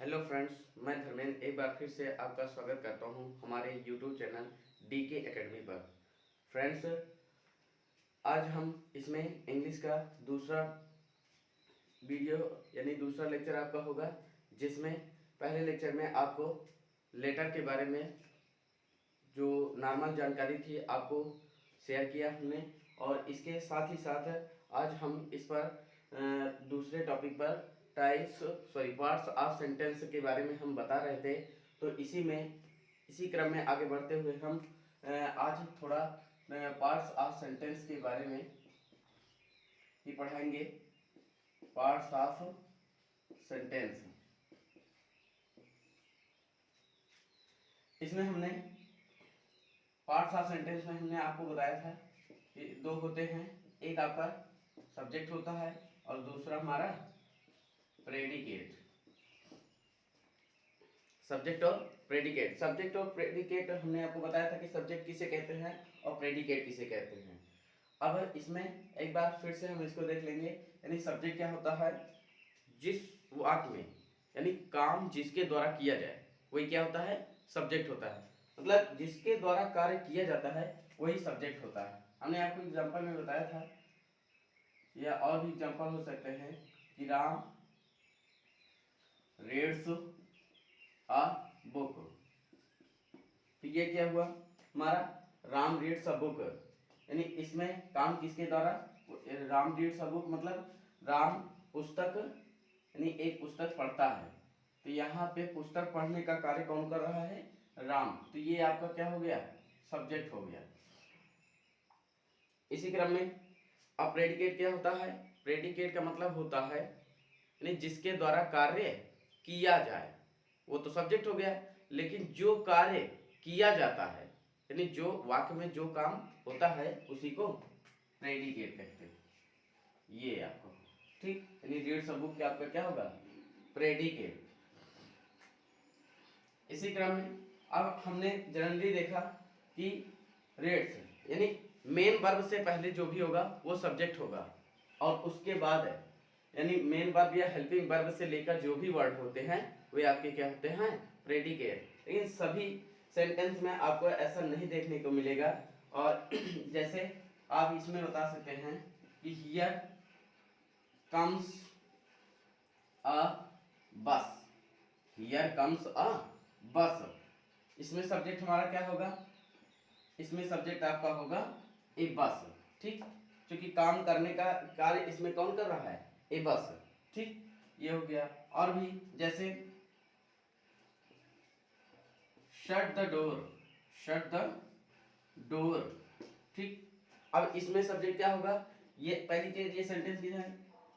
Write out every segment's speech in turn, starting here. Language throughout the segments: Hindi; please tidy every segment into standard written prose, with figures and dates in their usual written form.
हेलो फ्रेंड्स, मैं धर्मेंद्र एक बार फिर से आपका स्वागत करता हूं हमारे यूट्यूब चैनल डीके एकेडमी पर। फ्रेंड्स, आज हम इसमें इंग्लिश का दूसरा वीडियो यानी दूसरा लेक्चर आपका होगा, जिसमें पहले लेक्चर में आपको लेटर के बारे में जो नॉर्मल जानकारी थी आपको शेयर किया हमने, और इसके साथ ही साथ आज हम इस पर दूसरे टॉपिक पर पार्ट्स ऑफ सेंटेंस के बारे में हम बता रहे थे। तो इसी क्रम में आगे बढ़ते हुए हम आज थोड़ा पार्ट्स ऑफ सेंटेंस के बारे में ही पढ़ाएंगे। पार्ट्स ऑफ सेंटेंस, इसमें हमने पार्ट्स ऑफ सेंटेंस में हमने आपको बताया था कि दो होते हैं, एक आपका सब्जेक्ट होता है और दूसरा हमारा प्रेडिकेट। सब्जेक्ट और प्रेडिकेट हमने आपको बताया था कि सब्जेक्ट किसे कहते हैं और प्रेडिकेट किसे कहते हैं। अब इसमें एक बार फिर से हम इसको देख लेंगे। यानी सब्जेक्ट क्या होता है? जिस वाक्य में यानी काम जिसके द्वारा किया जाए वही क्या होता है? सब्जेक्ट होता है। मतलब जिसके द्वारा कार्य किया जाता है वही सब्जेक्ट होता है। हमने आपको एग्जांपल में बताया था, या और भी एग्जांपल हो सकते हैं कि राम रीड्स अ बुक। तो ये क्या हुआ हमारा? Ram reads a book. यानी इसमें काम किसके द्वारा? राम रीड्स अ बुक मतलब राम पुस्तक यानी एक पुस्तक पढ़ता है। तो यहाँ पे पुस्तक पढ़ने का कार्य कौन कर रहा है? राम। तो ये आपका क्या हो गया? सब्जेक्ट हो गया। इसी क्रम में अब प्रेडिकेट क्या होता है? प्रेडिकेट का मतलब होता है यानी जिसके द्वारा कार्य किया जाए, वो तो सब्जेक्ट हो गया। लेकिन जो कार्य किया जाता है यानी जो वाक्य में जो काम होता है उसी को प्रेडिकेट कहते हैं। ये आपको ठीक, यानी रीड सब बुक क्या आपका क्या होगा? प्रेडिकेट। इसी क्रम में अब हमने जनरली देखा कि रेड्स यानी मेन वर्ब से पहले जो भी होगा वो सब्जेक्ट होगा, और उसके बाद यानी मेन वर्ब या हेल्पिंग वर्ब से लेकर जो भी वर्ड होते हैं वे आपके क्या होते हैं? प्रेडिकेट। लेकिन सभी सेंटेंस में आपको ऐसा नहीं देखने को मिलेगा। और जैसे आप इसमें बता सकते हैं कि हियर कम्स अ बस। हियर कम्स अ बस, इसमें सब्जेक्ट हमारा क्या होगा? इसमें सब्जेक्ट आपका होगा ए बस। ठीक, क्योंकि काम करने का कार्य इसमें कौन कर रहा है? ए बस। ठीक, ये हो गया। और भी जैसे shut the door, shut the door. ठीक, अब इसमें सब्जेक्ट क्या होगा? ये पहली चीज, ये सेंटेंस की है।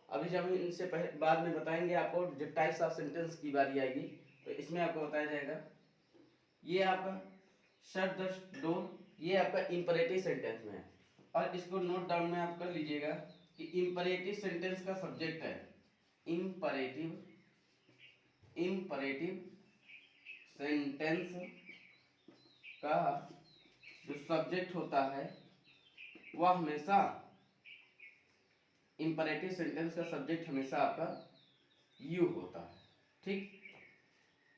अभी जब हम इनसे बाद में बताएंगे आपको, जब टाइप्स ऑफ सेंटेंस की बारी आएगी तो इसमें आपको बताया जाएगा। ये आपका शट द डोर, ये आपका इंपरेटिव सेंटेंस में है। और इसको नोट डाउन में आप कर लीजिएगा कि इंपरेटिव सेंटेंस का सब्जेक्ट है इंपरेटिव। इंपरेटिव सेंटेंस का जो सब्जेक्ट होता है वह हमेशा, इंपरेटिव सेंटेंस का सब्जेक्ट हमेशा आपका यू होता है। ठीक,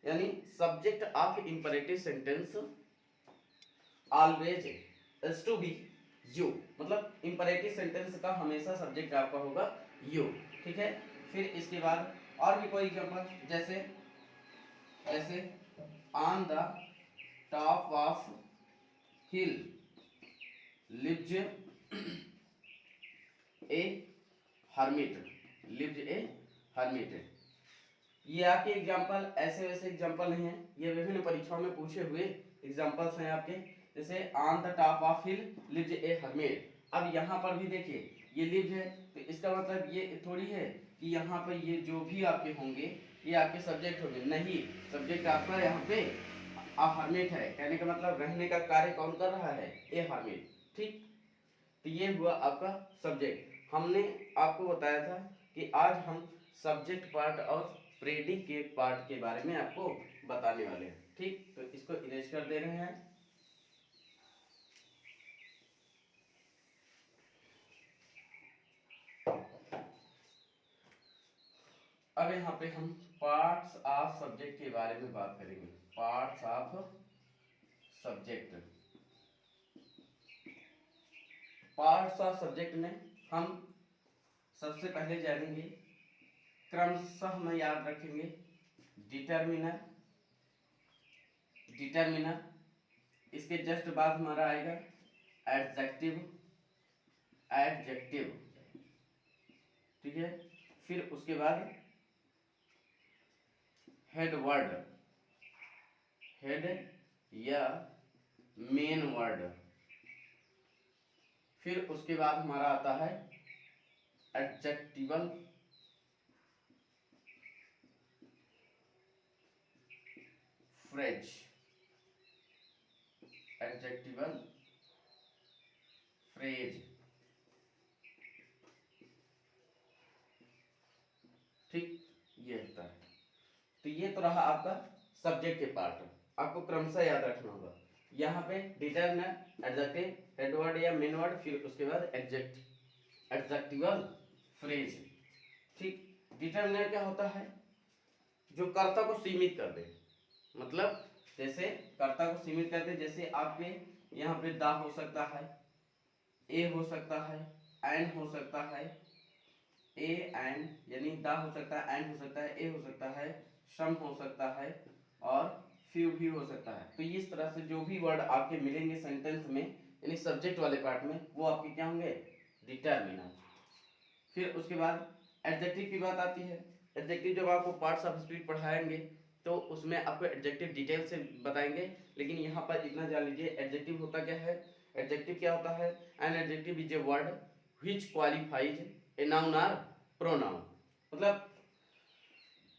यानी subject of imperative sentence always is to be you. मतलब इंपरेटिव सेंटेंस का हमेशा सब्जेक्ट आपका होगा यू। ठीक है, फिर इसके बाद और भी कोई एग्जांपल, जैसे जैसे on the top of hill lives a hermit. Lives a hermit. ये आपके एग्जांपल ऐसे वैसे एग्जांपल नहीं है, ये विभिन्न परीक्षाओं में पूछे हुए एग्जांपल्स हैं आपके। जैसे on the top of hill lives a hermit. अब यहाँ पर भी देखिए ये लिव्स है, तो इसका मतलब ये थोड़ी है कि यहाँ पर ये जो भी आपके होंगे ये आपके सब्जेक्ट होंगे। नहीं, सब्जेक्ट आपका यहाँ पे हर्मिट है। कहने का मतलब रहने का कार्य कौन कर रहा है? ए हर्मिट। ठीक, तो ये हुआ आपका सब्जेक्ट। हमने आपको बताया था कि आज हम सब्जेक्ट पार्ट और प्रेडिकेट पार्ट के बारे में आपको बताने वाले हैं। ठीक, तो इसको इरेज कर दे रहे हैं। अब यहाँ पे हम पार्ट्स ऑफ सब्जेक्ट के बारे में बात करेंगे। Parts of subject. Parts of subject में हम सबसे पहले जानेंगे, क्रमशः में याद रखेंगे, डिटर्मिनर। डिटर्मिनर, इसके जस्ट बाद हमारा आएगा एडजेक्टिव। एडजेक्टिव, ठीक है। फिर उसके बाद हेड वर्ड, हेड या मेन वर्ड। फिर उसके बाद हमारा आता है एडजेक्टिवल फ्रेज। एडजेक्टिवल फ्रेज, ठीक, ये होता है। तो ये तो रहा आपका सब्जेक्ट के पार्ट, आपको क्रमशः याद रखना होगा। यहाँ पे डिटर्मिनर, एडजेक्टिव, हेड वर्ड या मेन वर्ड, फिर उसके बाद एडजेक्टिवल फ्रेज, ठीक। डिटर्मिनर क्या होता है? जो कर्ता को सीमित कर दे, मतलब जैसे कर्ता को सीमित करते, जैसे आपके यहाँ पे दा हो सकता है, ए हो सकता है, एन हो सकता है, ए एन यानी दा हो सकता है, एन हो सकता है, ए हो सकता है, सम हो सकता है और फ्यू भी हो सकता है। तो इस तरह से जो भी वर्ड आपके मिलेंगे सेंटेंस में, यानी सब्जेक्ट वाले पार्ट में, वो आपके क्या होंगे? डिटर्मिनर। फिर उसके बाद एडजेक्टिव की बात आती है। एडजेक्टिव जब आपको पार्ट्स ऑफ स्पीच पढ़ाएंगे तो उसमें आपको एडजेक्टिव डिटेल से बताएंगे, लेकिन यहाँ पर इतना जान लीजिए एडजेक्टिव होता क्या है। एडजेक्टिव क्या होता है? An adjective is a word which qualifies a noun or pronoun, मतलब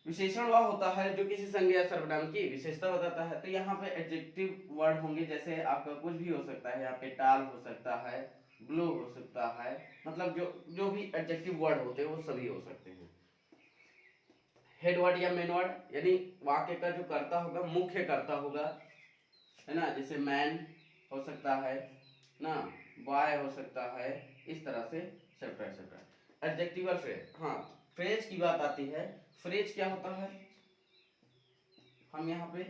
विशेषण वह होता है जो किसी संज्ञा या सर्वनाम की विशेषता बताता है। तो यहाँ पे एडजेक्टिव वर्ड होंगे, जैसे आपका कुछ भी हो सकता है, यहाँ पे टाल हो सकता है, ब्लू हो सकता है, मतलब जो जो भी एडजेक्टिव वर्ड होते हैं वो सभी हो सकते हैं। हेड वर्ड या मेन वर्ड, यानी वाक्य का जो कर्ता होगा, मुख्य कर्ता होगा, है ना, जैसे मैन हो सकता है ना, बॉय हो सकता है, इस तरह से सेपरेट सेपरेट। एडजेक्टिवल फ्रेज, हाँ, फ्रेज की बात आती है। फ्रेज क्या होता है? हम यहाँ पे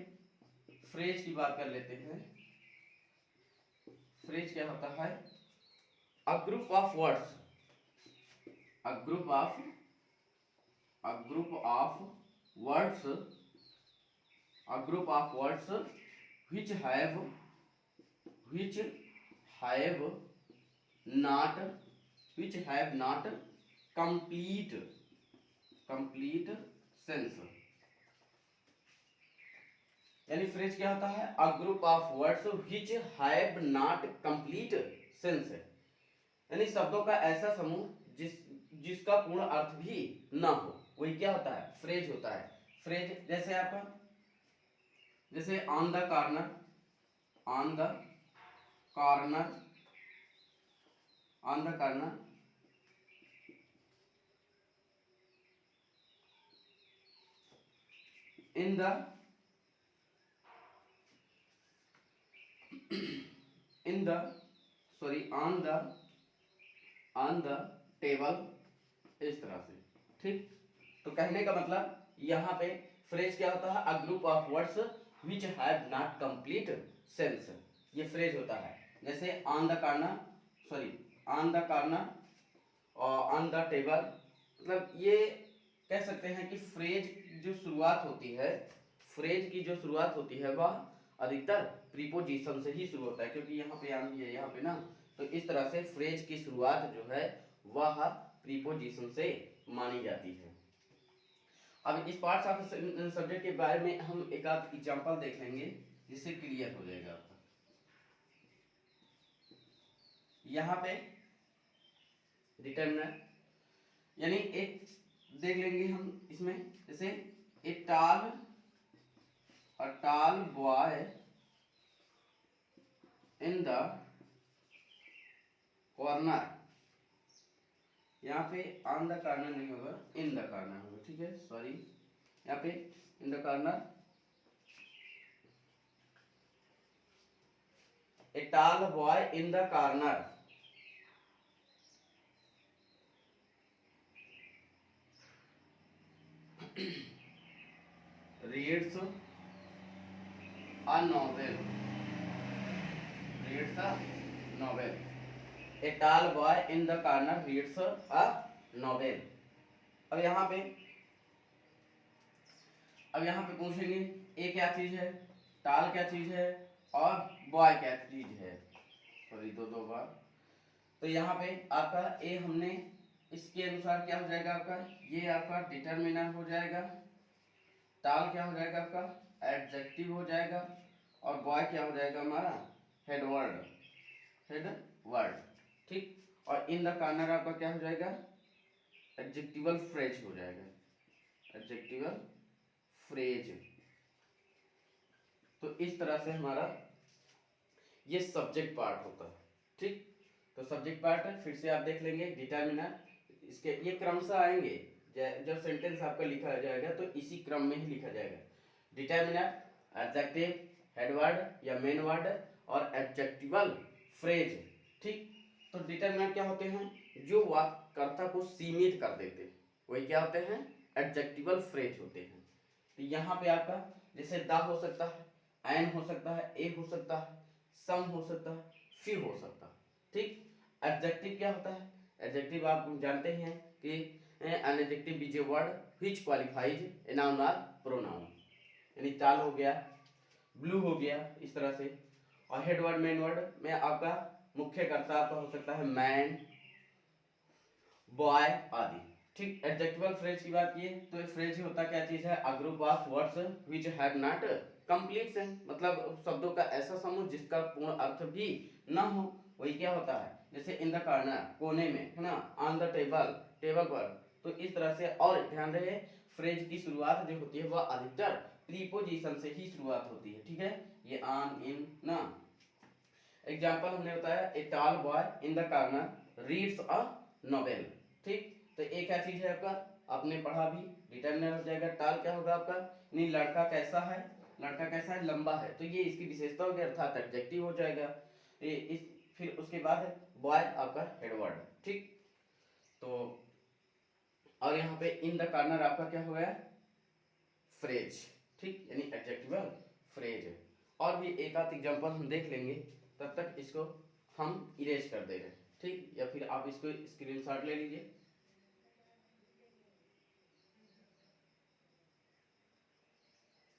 फ्रेज की बात कर लेते हैं। फ्रेज क्या होता है? A group of words, a group of words, a group of words which have not complete sense। यानी फ्रेज क्या होता है? A group of words which have not complete sense, यानी शब्दों का ऐसा समूह जिसका पूर्ण अर्थ भी ना हो, वही क्या होता है? फ्रेज होता है। फ्रेज जैसे आपका, जैसे on the corner, on the corner, on the corner, in the in the sorry on the table, इस तरह से, ठीक। तो कहने का मतलब यहाँ पे फ्रेज क्या होता है? A group of words which have not complete sense, ये फ्रेज होता है। जैसे on the corner, sorry on the corner और ऑन द टेबल, मतलब ये कह सकते हैं कि फ्रेज जो शुरुआत होती है, फ्रेज की जो शुरुआत होती है वह अधिकतर प्रीपोजिशन से ही शुरू होता है, क्योंकि यहाँ पे आन है यहाँ पे ना, तो इस तरह से फ्रेज की शुरुआत जो है वह प्रीपोजिशन से मानी जाती है। अब इस पार्ट्स ऑफ सब्जेक्ट के बारे में हम एक आध एग्जांपल देख लेंगे जिससे क्लियर हो जाएगा आपका। यहाँ पे डिटर्मिनर, यानी एक देख लेंगे हम इसमें, जैसे ए टाल बॉय इन द कॉर्नर, यहाँ पे ऑन द कॉर्नर नहीं होगा, इन द कॉर्नर होगा, ठीक है, सॉरी, यहाँ पे इन द कॉर्नर, ए टाल boy in the corner, reads a novel, reads a novel. A tall boy in the corner reads a novel. अब यहाँ पे पूछेंगे ए क्या चीज है, टाल क्या चीज है, और बॉय क्या चीज है। सॉरी, दो बार। तो यहाँ पे आपका ए हमने इसके अनुसार क्या हो जाएगा आपका, ये आपका डिटरमिनर हो जाएगा, टाल क्या हो जाएगा आपका एडजेक्टिव हो जाएगा, और बॉय क्या हो जाएगा हमारा हेड वर्ड, हेड वर्ड। ठीक। और इन द कॉर्नर आपका क्या हो जाएगा एडजेक्टिवल फ्रेज हो जाएगा, एडजेक्टिवल फ्रेज। तो इस तरह से हमारा ये सब्जेक्ट पार्ट होता है। ठीक। तो सब्जेक्ट पार्ट फिर से आप देख लेंगे, डिटरमिनर, इसके ये क्रमशः आएंगे, जब सेंटेंस आपका लिखा जाएगा तो इसी क्रम में ही लिखा जाएगा। डिटरमिनर, एडजेक्टिव, हेडवर्ड या मेन वर्ड, और एडजेक्टिवल फ्रेज। ठीक। तो डिटरमिनर क्या होते हैं, जो वाक्यकर्ता को सीमित कर देते हैं, वही क्या होते हैं एडजेक्टिवल फ्रेज होते हैं। तो यहाँ पे आपका जैसे द हो सकता है, एन हो सकता है, ए हो सकता है, सम हो सकता है, फिर हो सकता है। ठीक। एडजेक्टिव क्या होता है, एडजेक्टिव आप जानते हैं कि N adjective is a word which qualifies a noun और प्रोनाउन, यानी टाल हो गया, ब्लू हो गया, इस तरह से। और हेड वर्ड मेन वर्ड में आपका मुख्य कर्ता आपका हो सकता है मैन, बॉय आदि। ठीक। एडजेक्टिवल फ्रेज की बात की तो फ्रेज होता क्या चीज है, a group of words which have not complete sense, मतलब शब्दों का ऐसा समूह जिसका पूर्ण अर्थ भी ना हो, वही क्या होता है। जैसे इन द कॉर्नर, कोने में, है ना, ऑन द टेबल, टेबल पर। तो इस तरह से। और ध्यान रहे फ्रेज की शुरुआत जो होती है वह अधिकतर प्रीपोजिशन से ही शुरुआत होती है। ठीक है, ये ऑन, इन ना। एग्जाम्पल हमने बताया, a tall boy in the corner reads a novel. ठीक। तो ये क्या चीज है आपका, आपने पढ़ा भी, डिटरमिनर हो जाएगा। टाल क्या होगा आपका, नहीं लड़का कैसा है, लड़का कैसा है, लंबा है, तो ये इसकी विशेषता हो गया, अर्थात एडजेक्टिव हो जाएगा। फिर उसके बाद बॉय आपका हेडवर्ड। ठीक। तो और यहाँ पे इन द कॉर्नर आपका क्या हो गया फ्रेज। ठीक, यानी एडजेक्टिवल फ्रेज। और भी एक आध एग्जांपल हम देख लेंगे, तब तक इसको हम इरेज कर दे रहे हैं। ठीक, या फिर आप इसको स्क्रीनशॉट ले लीजिए।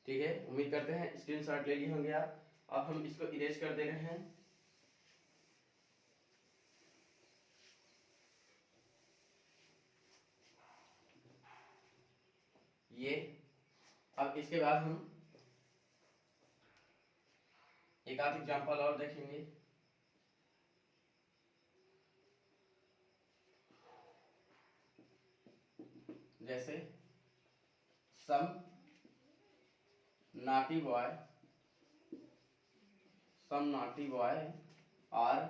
ठीक है, उम्मीद करते हैं स्क्रीनशॉट ले लिए होंगे आप। अब हम इसको इरेज कर दे रहे हैं। ये अब इसके बाद हम एक आध एग्जांपल और देखेंगे। जैसे सम naughty boy, some naughty boy are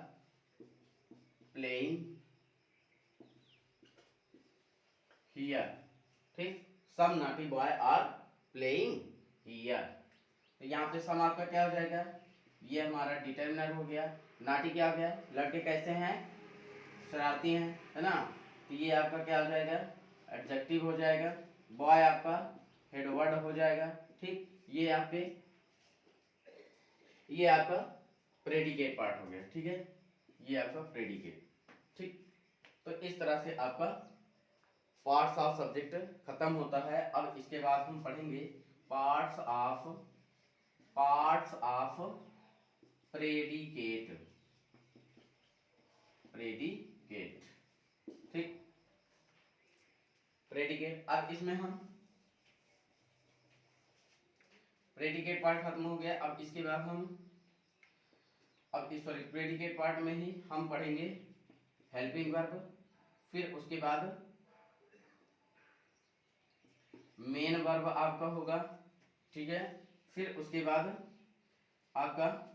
playing here। ठीक, some naughty boy are playing here। तो यहाँ पे सम आपका क्या हो जाएगा, ये हमारा डिटरमिनर हो गया। नाटी क्या हो गया, लड़के कैसे हैं, शरारती हैं, है ना। तो ये आपका क्या हो जाएगा एडजेक्टिव हो जाएगा। बॉय आपका हेडवर्ड हो जाएगा। ठीक, ये आपका प्रेडिकेट पार्ट हो गया। ठीक है, ये आपका प्रेडिकेट। ठीक, तो इस तरह से आपका पार्ट्स ऑफ सब्जेक्ट खत्म होता है। अब इसके बाद हम पढ़ेंगे पार्ट्स ऑफ प्रेडिकेट, प्रेडिकेट। ठीक, प्रेडिकेट। अब इसमें हम प्रेडिकेट पार्ट खत्म हो गया। अब इसके बाद हम सॉरी प्रेडिकेट पार्ट में ही हम पढ़ेंगे हेल्पिंग वर्ब, फिर उसके बाद मेन वर्ब आपका होगा। ठीक है, फिर उसके बाद आपका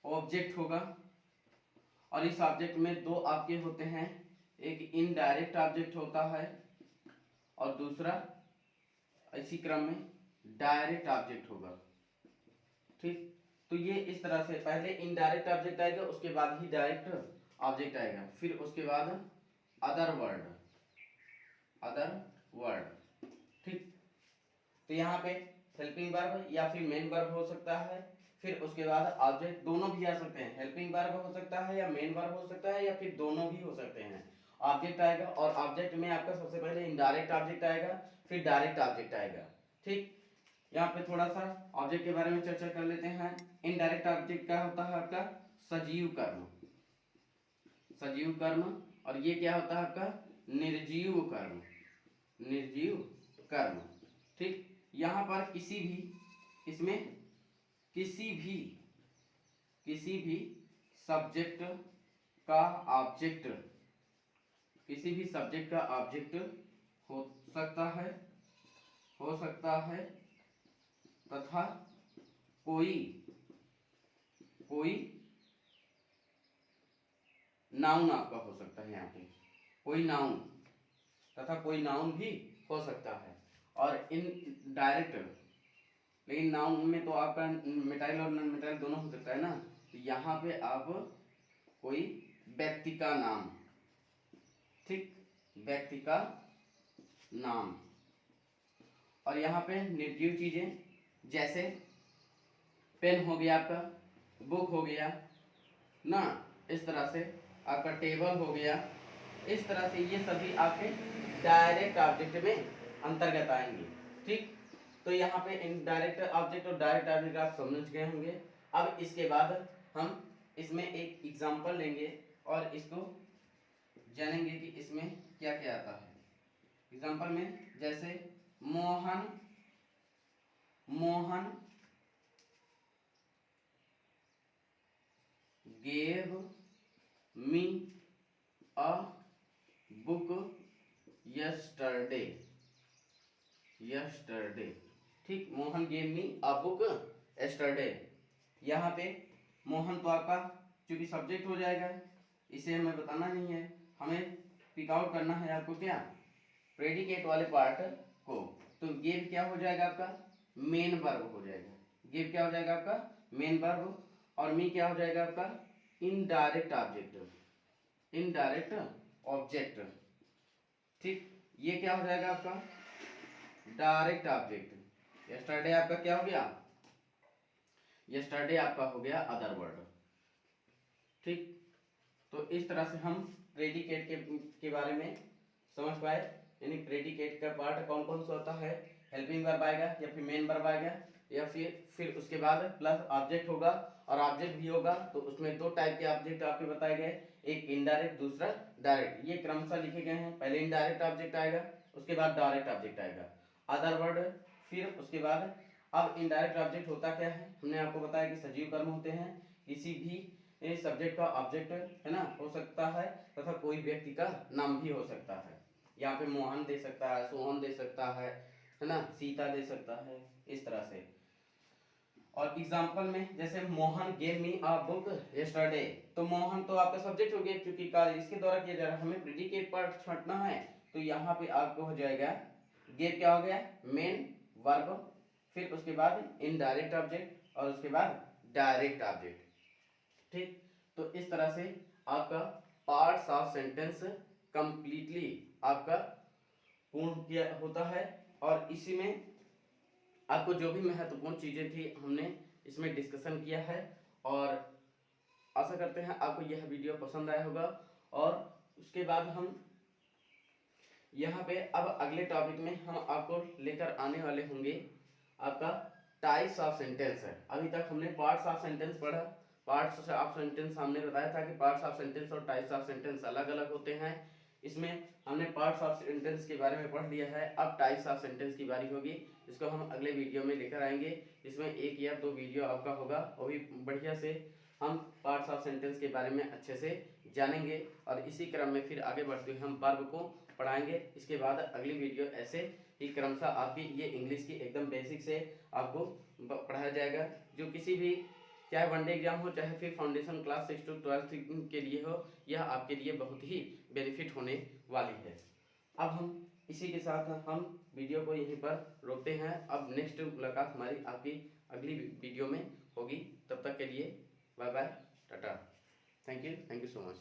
ऑब्जेक्ट होगा। और इस ऑब्जेक्ट में दो आपके होते हैं, एक इनडायरेक्ट ऑब्जेक्ट होता है और दूसरा इसी क्रम में डायरेक्ट ऑब्जेक्ट होगा। ठीक, तो ये इस तरह से पहले इनडायरेक्ट ऑब्जेक्ट आएगा, उसके बाद ही डायरेक्ट ऑब्जेक्ट आएगा, फिर उसके बाद अदर वर्ड, अदर वर्ड। ठीक, तो यहाँ पे हेल्पिंग वर्ब या फिर मेन वर्ब हो सकता है, फिर उसके बाद ऑब्जेक्ट दोनों भी आ सकते हैं, हेल्पिंग वर्ब हो सकता है या मेन वर्ब हो सकता है या फिर दोनों भी हो सकते हैं। ऑब्जेक्ट आएगा और ऑब्जेक्ट में आपका सबसे पहले इनडायरेक्ट ऑब्जेक्ट आएगा, फिर डायरेक्ट ऑब्जेक्ट आएगा। ठीक, यहाँ पे थोड़ा सा ऑब्जेक्ट के बारे में चर्चा कर लेते हैं। इनडायरेक्ट ऑब्जेक्ट क्या होता है आपका? सजीव कर्म, सजीव कर्म। और ये क्या होता है आपका? निर्जीव कर्म, निर्जीव कर्म। ठीक, यहाँ पर किसी भी, इसमें किसी भी सब्जेक्ट का ऑब्जेक्ट, किसी भी सब्जेक्ट का ऑब्जेक्ट हो सकता है, हो सकता है, तथा कोई नाउन आपका हो सकता है। यहाँ पे कोई नाउन, तथा कोई नाउन भी हो सकता है। और इन डायरेक्ट, लेकिन नाउन में तो आपका मिटाइल और नॉन मिटाइल दोनों हो सकता है ना, तो यहाँ पे आप कोई व्यक्ति का नाम, ठीक, व्यक्ति का नाम। और यहाँ पे निर्जीव चीजें जैसे पेन हो गया आपका, बुक हो गया ना, इस तरह से आपका टेबल हो गया, इस तरह से ये सभी आपके डायरेक्ट ऑब्जेक्ट में अंतर्गत आएंगे। ठीक, तो यहाँ पे इनडायरेक्ट ऑब्जेक्ट और डायरेक्ट ऑब्जेक्ट आप समझ गए होंगे। अब इसके बाद हम इसमें एक एग्जांपल लेंगे और इसको जानेंगे कि इसमें क्या क्या आता है। एग्जांपल में जैसे Mohan gave me a book yesterday, ठीक, Mohan gave me a book yesterday। यहाँ पे मोहन तो आपका चूंकि सब्जेक्ट हो जाएगा, इसे हमें बताना नहीं है, हमें पिक आउट करना है आपको क्या, प्रेडिकेट वाले पार्ट को। तो गेव क्या हो जाएगा आपका? मेन वर्ब हो जाएगा। गेव क्या हो जाएगा आपका? Main verb. और मी क्या हो जाएगा आपका? Indirect object, indirect object. ठीक, ये क्या हो जाएगा आपका? Direct object. यस्टरडे आपका क्या हो गया? यस्टरडे आपका हो गया अदर वर्ड। ठीक, तो इस तरह से हम प्रेडिकेट के बारे में समझ पाए। यानी प्रेडिकेट का पार्ट कौन कौन सा होता है? हेल्पिंग वर्ब आएगा या फिर मेन वर्ब आएगा या फिर उसके बाद प्लस ऑब्जेक्ट होगा, और ऑब्जेक्ट भी होगा तो उसमें दो टाइप के ऑब्जेक्ट आपके बताए गए, एक इनडायरेक्ट दूसरा डायरेक्ट। ये क्रमशः लिखे गए हैं, पहले इनडायरेक्ट ऑब्जेक्ट आएगा, उसके बाद डायरेक्ट ऑब्जेक्ट आएगा, अदर वर्ड, फिर उसके बाद। अब इनडायरेक्ट ऑब्जेक्ट होता क्या है? हमने आपको बताया कि सजीव कर्म होते हैं, किसी भी सब्जेक्ट का ऑब्जेक्ट है ना हो सकता है, तथा कोई व्यक्ति का नाम भी हो सकता है। यहाँ पे मोहन दे सकता है, सोहन दे सकता है ना, सीता दे सकता है, इस तरह से। और एग्जांपल में जैसे Mohan gave me a book yesterday, तो मोहन तो आपका सब्जेक्ट हो गया क्योंकि कार्य इसके द्वारा किया जा रहा है, हमें प्रेडिकेट पार्ट छांटना है। तो यहाँ पे आपको हो जाएगा गेव क्या हो गया? मेन वर्ब, फिर उसके बाद इनडायरेक्ट ऑब्जेक्ट और उसके बाद डायरेक्ट ऑब्जेक्ट। ठीक, तो इस तरह से आपका पार्ट्स ऑफ सेंटेंस कंप्लीटली आपका पूर्ण किया होता है। और इसी में आपको जो भी महत्वपूर्ण चीजें थी हमने इसमें डिस्कशन किया है, और आशा करते हैं आपको यह वीडियो पसंद आया होगा। और उसके बाद हम यहाँ पे अब अगले टॉपिक में हम आपको लेकर आने वाले होंगे आपका टाइप्स ऑफ सेंटेंस है। अभी तक हमने पार्ट्स ऑफ सेंटेंस पढ़ा, पार्ट्स ऑफ सेंटेंस हमने बताया था कि पार्ट्स ऑफ सेंटेंस और टाइप्स ऑफ सेंटेंस अलग अलग होते हैं। इसमें हमने पार्ट्स ऑफ सेंटेंस के बारे में पढ़ लिया है, अब टाइप्स ऑफ सेंटेंस की बारी होगी, इसको हम अगले वीडियो में लेकर आएंगे। इसमें 1 या 2 वीडियो आपका होगा, वो भी बढ़िया से हम पार्ट्स ऑफ सेंटेंस के बारे में अच्छे से जानेंगे। और इसी क्रम में फिर आगे बढ़ते हुए हम वर्ब को पढ़ाएंगे। इसके बाद अगली वीडियो ऐसे ही क्रमशः आपकी ये इंग्लिश की एकदम बेसिक से आपको पढ़ाया जाएगा, जो किसी भी चाहे वनडे एग्जाम हो चाहे फिर फाउंडेशन क्लास 6 to 12 के लिए हो, यह आपके लिए बहुत ही बेनिफिट होने वाली है। अब हम इसी के साथ हम वीडियो को यहीं पर रोकते हैं। अब नेक्स्ट मुलाकात हमारी आपकी अगली वीडियो में होगी, तब तक के लिए bye bye, tata, thank you so much.